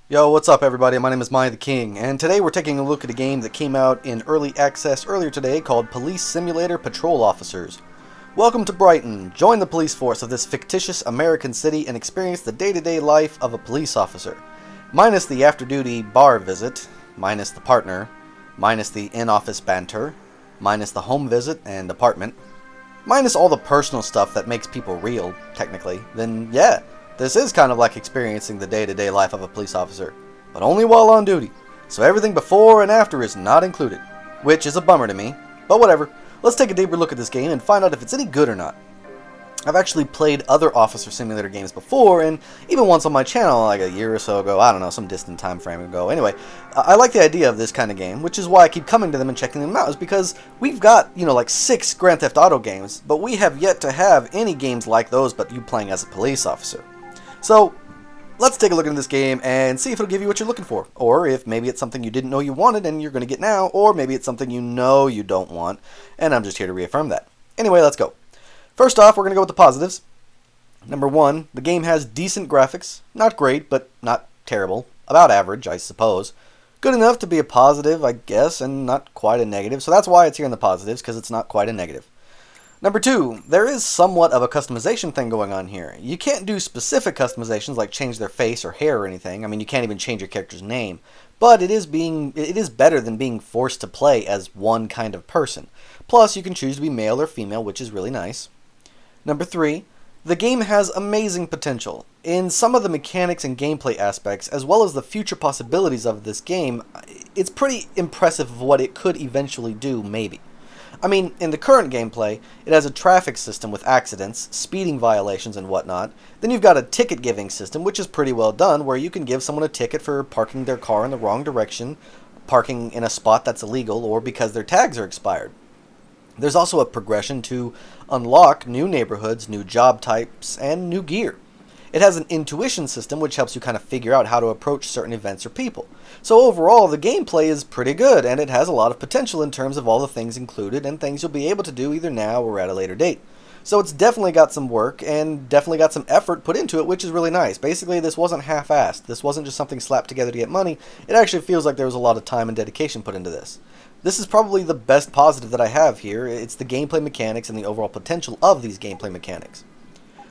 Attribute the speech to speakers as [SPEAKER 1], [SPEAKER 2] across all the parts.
[SPEAKER 1] Yo, what's up everybody? My name is MiAh the King, and today we're taking a look at a game that came out in early access earlier today called Police Simulator Patrol Officers. Welcome to Brighton. Join the police force of this fictitious American city and experience the day-to-day life of a police officer. Minus the after-duty bar visit, minus the partner, minus the in-office banter, minus the home visit and apartment, minus all the personal stuff that makes people real, technically, then yeah, this is kind of like experiencing the day-to-day life of a police officer, but only while on duty, so everything before and after is not included, which is a bummer to me, but whatever. Let's take a deeper look at this game and find out if it's any good or not. I've actually played other Officer Simulator games before, and even once on my channel like a year or so ago, I don't know, some distant time frame ago. Anyway, I like the idea of this kind of game, which is why I keep coming to them and checking them out, is because we've got, like 6 Grand Theft Auto games, but we have yet to have any games like those but you playing as a police officer. So, let's take a look at this game and see if it'll give you what you're looking for, or if maybe it's something you didn't know you wanted and you're going to get now, or maybe it's something you know you don't want, and I'm just here to reaffirm that. Anyway, let's go. First off, we're going to go with the positives. Number 1, the game has decent graphics. Not great, but not terrible. About average, I suppose. Good enough to be a positive, I guess, and not quite a negative, so that's why it's here in the positives, because it's not quite a negative. Number 2, there is somewhat of a customization thing going on here. You can't do specific customizations like change their face or hair or anything. I mean, you can't even change your character's name. But it is better than being forced to play as one kind of person. Plus, you can choose to be male or female, which is really nice. Number 3, the game has amazing potential. In some of the mechanics and gameplay aspects, as well as the future possibilities of this game, it's pretty impressive of what it could eventually do, maybe. I mean, in the current gameplay, it has a traffic system with accidents, speeding violations, and whatnot. Then you've got a ticket-giving system, which is pretty well done, where you can give someone a ticket for parking their car in the wrong direction, parking in a spot that's illegal, or because their tags are expired. There's also a progression to unlock new neighborhoods, new job types, and new gear. It has an intuition system which helps you kind of figure out how to approach certain events or people. So overall, the gameplay is pretty good, and it has a lot of potential in terms of all the things included and things you'll be able to do either now or at a later date. So it's definitely got some work and definitely got some effort put into it, which is really nice. Basically, this wasn't half-assed. This wasn't just something slapped together to get money. It actually feels like there was a lot of time and dedication put into this. This is probably the best positive that I have here. It's the gameplay mechanics and the overall potential of these gameplay mechanics.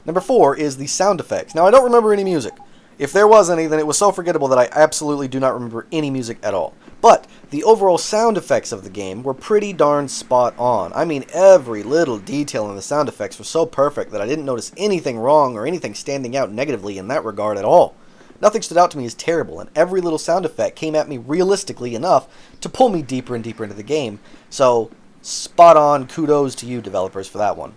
[SPEAKER 1] Number 4 is the sound effects. Now, I don't remember any music. If there was any, then it was so forgettable that I absolutely do not remember any music at all. But the overall sound effects of the game were pretty darn spot on. I mean, every little detail in the sound effects was so perfect that I didn't notice anything wrong or anything standing out negatively in that regard at all. Nothing stood out to me as terrible, and every little sound effect came at me realistically enough to pull me deeper and deeper into the game. So, spot on, kudos to you developers for that one.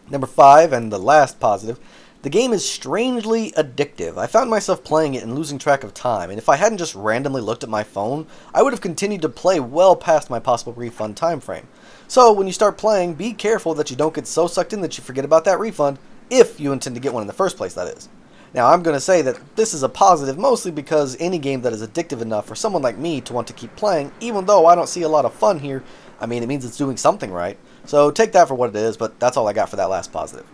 [SPEAKER 1] Number 5, and the last positive, the game is strangely addictive. I found myself playing it and losing track of time, and if I hadn't just randomly looked at my phone, I would have continued to play well past my possible refund time frame. So when you start playing, be careful that you don't get so sucked in that you forget about that refund, if you intend to get one in the first place, that is. Now, I'm going to say that this is a positive mostly because any game that is addictive enough for someone like me to want to keep playing, even though I don't see a lot of fun here, I mean, it means it's doing something right. So take that for what it is, but that's all I got for that last positive.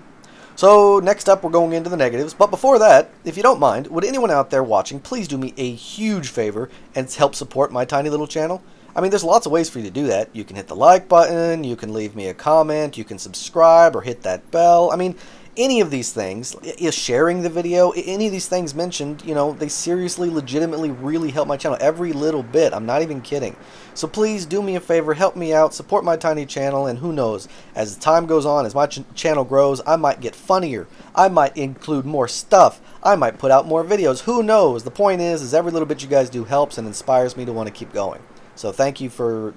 [SPEAKER 1] So next up, we're going into the negatives. But before that, if you don't mind, would anyone out there watching please do me a huge favor and help support my tiny little channel? I mean, there's lots of ways for you to do that. You can hit the like button, you can leave me a comment, you can subscribe or hit that bell. I mean, any of these things, is sharing the video, any of these things mentioned, they seriously, legitimately, really help my channel. Every little bit. I'm not even kidding. So please do me a favor, help me out, support my tiny channel, and who knows, as time goes on, as my channel grows, I might get funnier. I might include more stuff. I might put out more videos. Who knows? The point is every little bit you guys do helps and inspires me to want to keep going. So thank you for,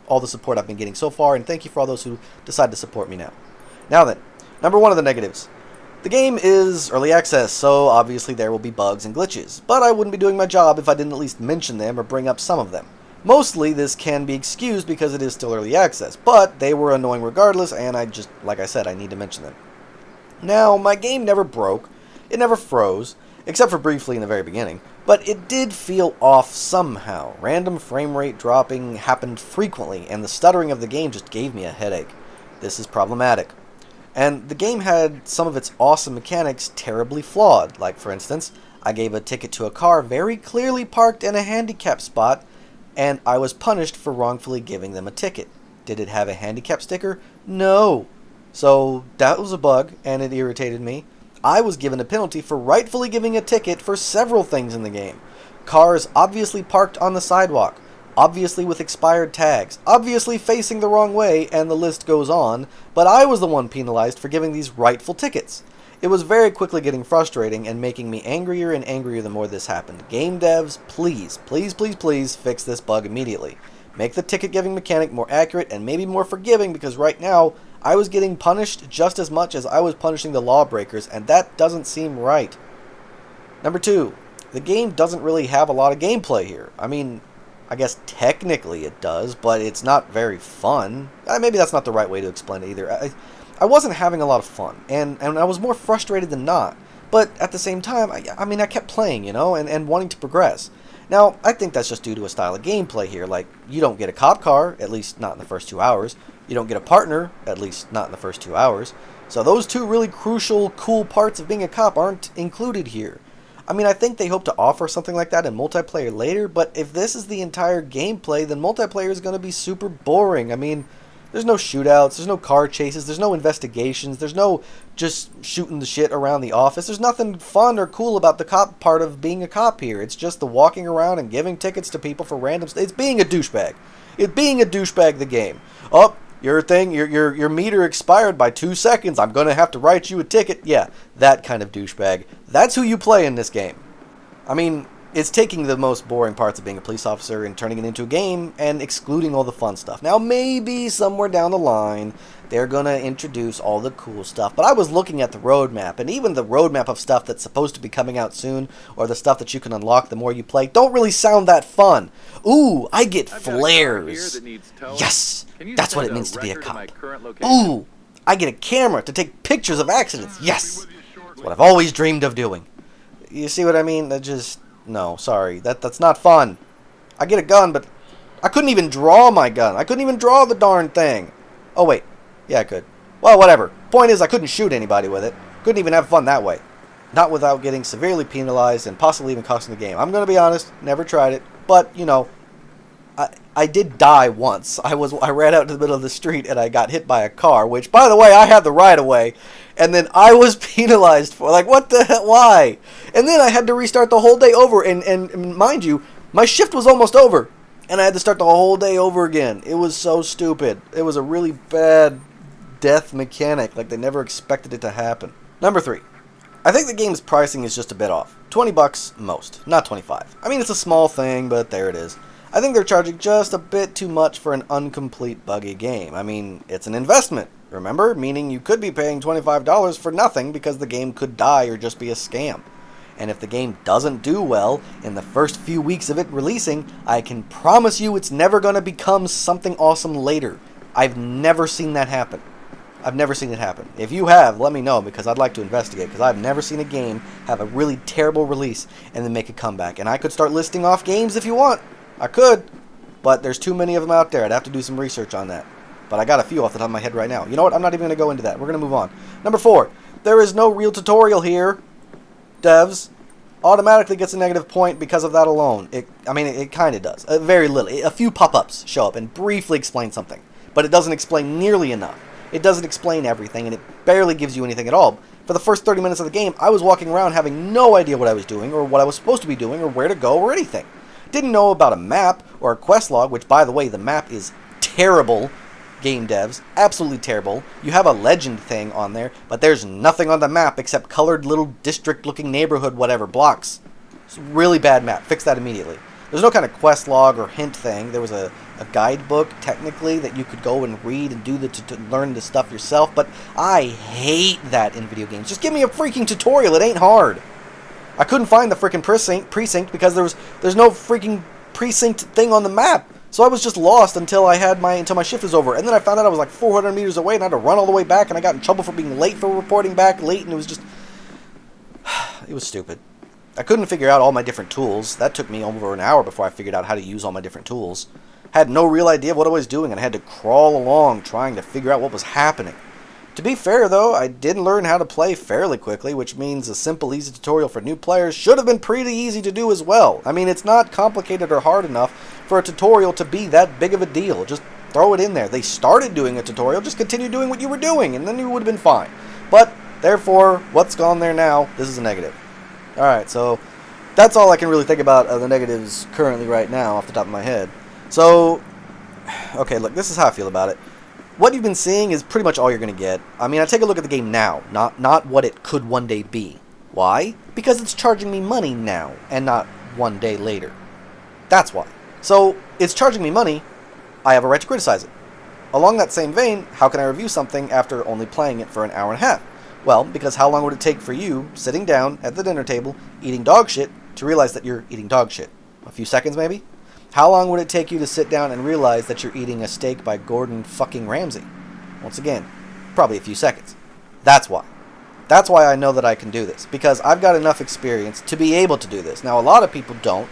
[SPEAKER 1] all the support I've been getting so far, and thank you for all those who decide to support me now. Now then, number 1 of the negatives. The game is early access, so obviously there will be bugs and glitches, but I wouldn't be doing my job if I didn't at least mention them or bring up some of them. Mostly this can be excused because it is still early access, but they were annoying regardless, and like I said, I need to mention them. Now, my game never broke, it never froze, except for briefly in the very beginning, but it did feel off somehow. Random frame rate dropping happened frequently, and the stuttering of the game just gave me a headache. This is problematic. And the game had some of its awesome mechanics terribly flawed, like for instance, I gave a ticket to a car very clearly parked in a handicap spot, and I was punished for wrongfully giving them a ticket. Did it have a handicap sticker? No. So that was a bug, and it irritated me. I was given a penalty for rightfully giving a ticket for several things in the game. Cars obviously parked on the sidewalk, obviously with expired tags, obviously facing the wrong way, and the list goes on, but I was the one penalized for giving these rightful tickets. It was very quickly getting frustrating and making me angrier and angrier the more this happened. Game devs, please, please, please, please fix this bug immediately. Make the ticket giving mechanic more accurate and maybe more forgiving, because right now I was getting punished just as much as I was punishing the lawbreakers, and that doesn't seem right. Number 2, the game doesn't really have a lot of gameplay here. I mean, I guess technically it does, but it's not very fun. Maybe that's not the right way to explain it either. I wasn't having a lot of fun, and I was more frustrated than not. But at the same time, I kept playing, you know, and wanting to progress. Now, I think that's just due to a style of gameplay here. Like, you don't get a cop car, at least not in the first 2 hours. You don't get a partner, at least not in the first 2 hours. So those two really crucial, cool parts of being a cop aren't included here. I mean, I think they hope to offer something like that in multiplayer later, but if this is the entire gameplay, then multiplayer is going to be super boring. I mean, there's no shootouts, there's no car chases, there's no investigations, there's no just shooting the shit around the office. There's nothing fun or cool about the cop part of being a cop here. It's just the walking around and giving tickets to people for random It's being a douchebag. It's being a douchebag, the game. Oh, your meter expired by 2 seconds. I'm going to have to write you a ticket. Yeah, that kind of douchebag. That's who you play in this game. I mean, it's taking the most boring parts of being a police officer and turning it into a game and excluding all the fun stuff. Now, maybe somewhere down the line, they're going to introduce all the cool stuff. But I was looking at the roadmap, and even the roadmap of stuff that's supposed to be coming out soon, or the stuff that you can unlock the more you play, don't really sound that fun. Ooh, I get flares. Yes, that's what it means to be a cop. Ooh, I get a camera to take pictures of accidents. Yes, that's what I've always dreamed of doing. You see what I mean? No, sorry. That's not fun. I get a gun, but I couldn't even draw my gun. I couldn't even draw the darn thing. Oh, wait. Yeah, I could. Well, whatever. Point is, I couldn't shoot anybody with it. Couldn't even have fun that way. Not without getting severely penalized and possibly even costing the game. I'm going to be honest. Never tried it. But, you know, I did die once. I ran out to the middle of the street and I got hit by a car, which, by the way, I had the right of way. And then I was penalized for, like, what the hell, why? And then I had to restart the whole day over, and mind you, my shift was almost over, and I had to start the whole day over again. It was so stupid. It was a really bad death mechanic, like they never expected it to happen. Number 3. I think the game's pricing is just a bit off. $20 most, not $25. I mean, it's a small thing, but there it is. I think they're charging just a bit too much for an incomplete, buggy game. I mean, it's an investment. Remember? Meaning you could be paying $25 for nothing because the game could die or just be a scam. And if the game doesn't do well in the first few weeks of it releasing, I can promise you it's never going to become something awesome later. I've never seen that happen. I've never seen it happen. If you have, let me know, because I'd like to investigate, because I've never seen a game have a really terrible release and then make a comeback. And I could start listing off games if you want. I could, but there's too many of them out there. I'd have to do some research on that. But I got a few off the top of my head right now. You know what? I'm not even going to go into that. We're going to move on. Number 4. There is no real tutorial here. Devs automatically gets a negative point because of that alone. It kind of does. Very little. A few pop-ups show up and briefly explain something. But it doesn't explain nearly enough. It doesn't explain everything, and it barely gives you anything at all. For the first 30 minutes of the game, I was walking around having no idea what I was doing, or what I was supposed to be doing, or where to go, or anything. Didn't know about a map or a quest log, which, by the way, the map is terrible. Game devs, absolutely terrible. You have a legend thing on there, but there's nothing on the map except colored little district-looking neighborhood whatever blocks. It's a really bad map. Fix that immediately. There's no kind of quest log or hint thing. There was a guidebook, technically, that you could go and read and do to learn the stuff yourself, but I hate that in video games. Just give me a freaking tutorial. It ain't hard. I couldn't find the freaking precinct because there's no freaking precinct thing on the map. So I was just lost until my shift was over. And then I found out I was like 400 meters away and I had to run all the way back, and I got in trouble for being late for reporting back late, and it was just it was stupid. I couldn't figure out all my different tools. That took me over an hour before I figured out how to use all my different tools. Had no real idea of what I was doing, and I had to crawl along trying to figure out what was happening. To be fair, though, I did learn how to play fairly quickly, which means a simple, easy tutorial for new players should have been pretty easy to do as well. I mean, it's not complicated or hard enough for a tutorial to be that big of a deal. Just throw it in there. They started doing a tutorial, just continue doing what you were doing, and then you would have been fine. But, therefore, what's gone there now? This is a negative. Alright, so that's all I can really think about of the negatives currently right now off the top of my head. So, okay, look, this is how I feel about it. What you've been seeing is pretty much all you're going to get. I mean, I take a look at the game now, not what it could one day be. Why? Because it's charging me money now, and not one day later. That's why. So, it's charging me money, I have a right to criticize it. Along that same vein, how can I review something after only playing it for an hour and a half? Well, because how long would it take for you, sitting down at the dinner table, eating dog shit, to realize that you're eating dog shit? A few seconds, maybe? How long would it take you to sit down and realize that you're eating a steak by Gordon fucking Ramsay? Once again, probably a few seconds. That's why. That's why I know that I can do this, because I've got enough experience to be able to do this. Now, a lot of people don't.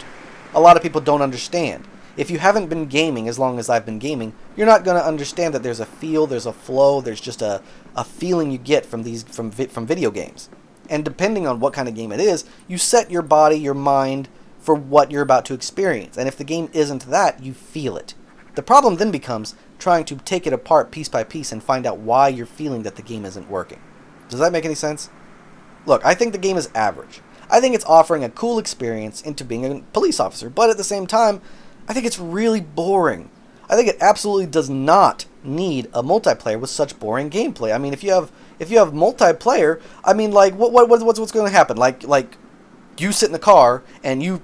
[SPEAKER 1] A lot of people don't understand. If you haven't been gaming as long as I've been gaming, you're not going to understand that there's a feel, there's a flow, there's just a feeling you get from video games. And depending on what kind of game it is, you set your body, your mind, for what you're about to experience. And if the game isn't that, you feel it. The problem then becomes trying to take it apart piece by piece and find out why you're feeling that the game isn't working. Does that make any sense? Look, I think the game is average. I think it's offering a cool experience into being a police officer, but at the same time, I think it's really boring. I think it absolutely does not need a multiplayer with such boring gameplay. I mean, if you have multiplayer, I mean, like, what's going to happen? Like, you sit in the car and you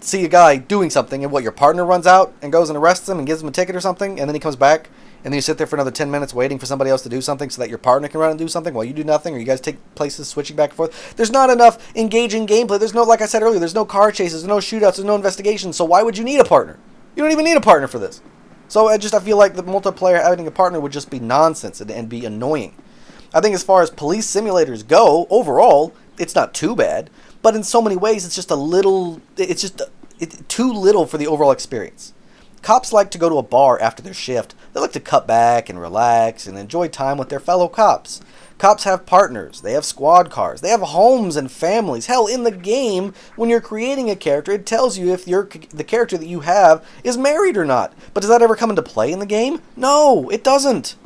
[SPEAKER 1] see a guy doing something, and your partner runs out and goes and arrests him and gives him a ticket or something, and then he comes back, and then you sit there for another 10 minutes waiting for somebody else to do something so that your partner can run and do something while you do nothing, or you guys take places switching back and forth. There's not enough engaging gameplay. There's no, like I said earlier, there's no car chases, there's no shootouts, there's no investigation, so why would you need a partner? You don't even need a partner for this. So I feel like the multiplayer having a partner would just be nonsense and be annoying. I think as far as police simulators go, overall, it's not too bad. But in so many ways, it's just too little for the overall experience. Cops like to go to a bar after their shift. They like to cut back and relax and enjoy time with their fellow cops. Cops have partners. They have squad cars. They have homes and families. Hell, in the game, when you're creating a character, it tells you if the character that you have is married or not. But does that ever come into play in the game? No, it doesn't.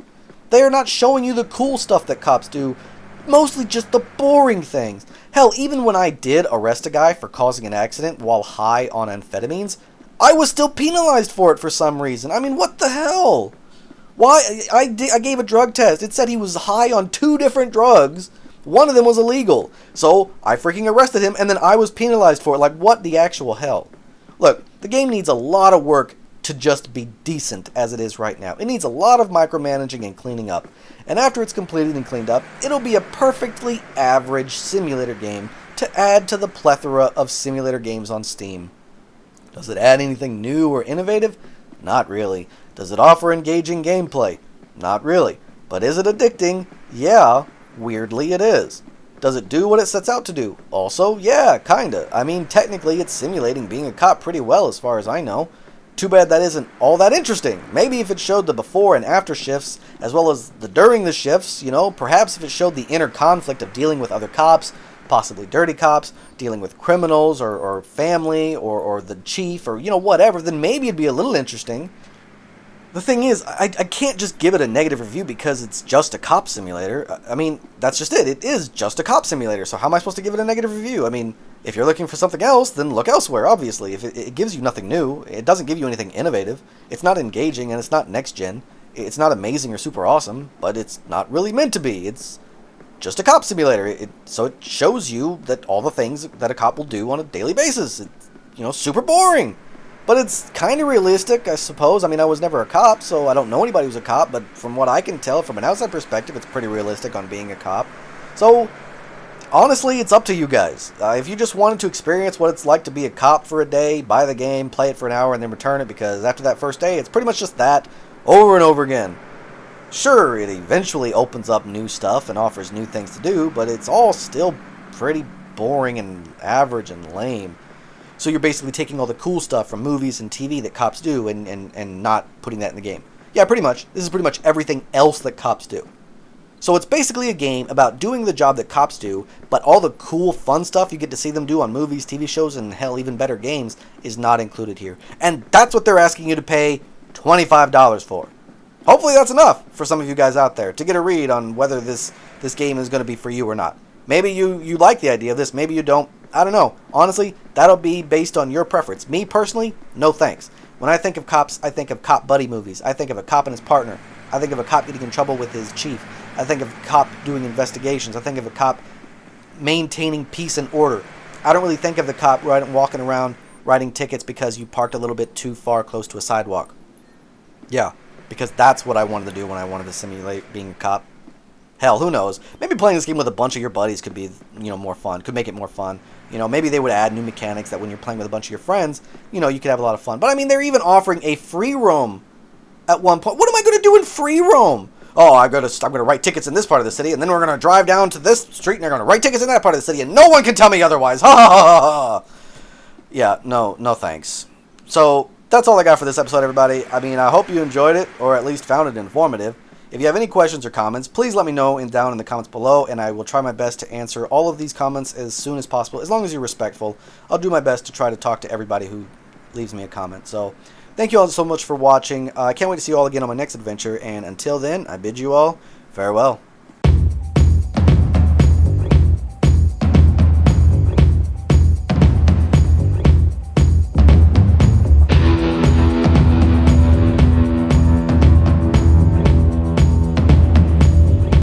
[SPEAKER 1] They are not showing you the cool stuff that cops do. Mostly just the boring things. Hell, even when I did arrest a guy for causing an accident while high on amphetamines, I was still penalized for it for some reason. I mean, what the hell? Why? I gave a drug test. It said he was high on 2 different drugs. One of them was illegal. So I freaking arrested him, and then I was penalized for it. Like, what the actual hell? Look, the game needs a lot of work to just be decent as it is right now. It needs a lot of micromanaging and cleaning up. And after it's completed and cleaned up, it'll be a perfectly average simulator game to add to the plethora of simulator games on Steam. Does it add anything new or innovative? Not really. Does it offer engaging gameplay? Not really. But is it addicting? Yeah, weirdly it is. Does it do what it sets out to do? Also, yeah, kinda. I mean, technically it's simulating being a cop pretty well as far as I know. Too bad that isn't all that interesting. Maybe if it showed the before and after shifts, as well as the during the shifts, perhaps if it showed the inner conflict of dealing with other cops, possibly dirty cops, dealing with criminals or family or the chief or, whatever, then maybe it'd be a little interesting. The thing is, I can't just give it a negative review because it's just a cop simulator. I mean, that's just it. It is just a cop simulator, so how am I supposed to give it a negative review? I mean, if you're looking for something else, then look elsewhere, obviously. If it gives you nothing new, it doesn't give you anything innovative, it's not engaging, and it's not next-gen, it's not amazing or super awesome, but it's not really meant to be. It's just a cop simulator. So it shows you that all the things that a cop will do on a daily basis. It's, super boring. But it's kind of realistic, I suppose. I mean, I was never a cop, so I don't know anybody who's a cop, but from what I can tell, from an outside perspective, it's pretty realistic on being a cop. So, honestly, it's up to you guys. If you just wanted to experience what it's like to be a cop for a day, buy the game, play it for an hour, and then return it, because after that first day, it's pretty much just that, over and over again. Sure, it eventually opens up new stuff and offers new things to do, but it's all still pretty boring and average and lame. So you're basically taking all the cool stuff from movies and TV that cops do and not putting that in the game. Yeah, pretty much. This is pretty much everything else that cops do. So it's basically a game about doing the job that cops do, but all the cool, fun stuff you get to see them do on movies, TV shows, and hell, even better games is not included here. And that's what they're asking you to pay $25 for. Hopefully that's enough for some of you guys out there to get a read on whether this game is going to be for you or not. Maybe you like the idea of this, maybe you don't. I don't know. Honestly, that'll be based on your preference. Me personally, no thanks. When I think of cops, I think of cop buddy movies. I think of a cop and his partner. I think of a cop getting in trouble with his chief. I think of a cop doing investigations. I think of a cop maintaining peace and order. I don't really think of the cop walking around writing tickets because you parked a little bit too far close to a sidewalk. Yeah, because that's what I wanted to do when I wanted to simulate being a cop. Hell, who knows? Maybe playing this game with a bunch of your buddies could be, more fun. Could make it more fun. Maybe they would add new mechanics that when you're playing with a bunch of your friends, you could have a lot of fun. But I mean, they're even offering a free roam at one point. What am I going to do in free roam? Oh, I'm gonna write tickets in this part of the city, and then we're gonna drive down to this street, and they're gonna write tickets in that part of the city, and no one can tell me otherwise. Ha ha ha ha. Yeah, no thanks. So that's all I got for this episode, everybody. I mean, I hope you enjoyed it, or at least found it informative. If you have any questions or comments, please let me know down in the comments below, and I will try my best to answer all of these comments as soon as possible. As long as you're respectful, I'll do my best to try to talk to everybody who leaves me a comment. So thank you all so much for watching. I can't wait to see you all again on my next adventure, and until then, I bid you all farewell.